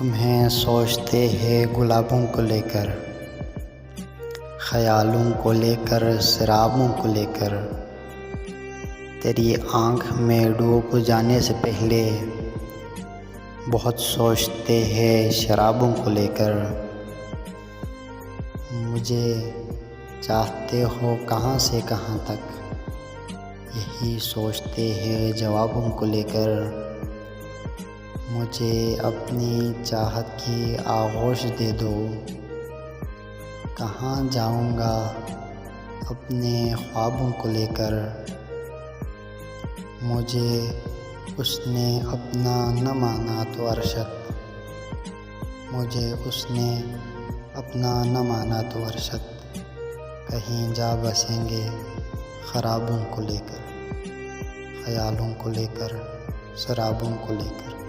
तुम्हें सोचते हैं गुलाबों को लेकर, ख्यालों को लेकर, शराबों को लेकर। तेरी आँख में डूब जाने से पहले बहुत सोचते हैं शराबों को लेकर। मुझे चाहते हो कहाँ से कहाँ तक, यही सोचते हैं जवाबों को लेकर। मुझे अपनी चाहत की आगोश दे दो, कहाँ जाऊँगा अपने ख्वाबों को लेकर। मुझे उसने अपना न माना तो अरशद, मुझे उसने अपना न माना तो अरशद। कहीं जा बसेंगे ख़राबों को लेकर, ख़यालों को लेकर, शराबों को लेकर।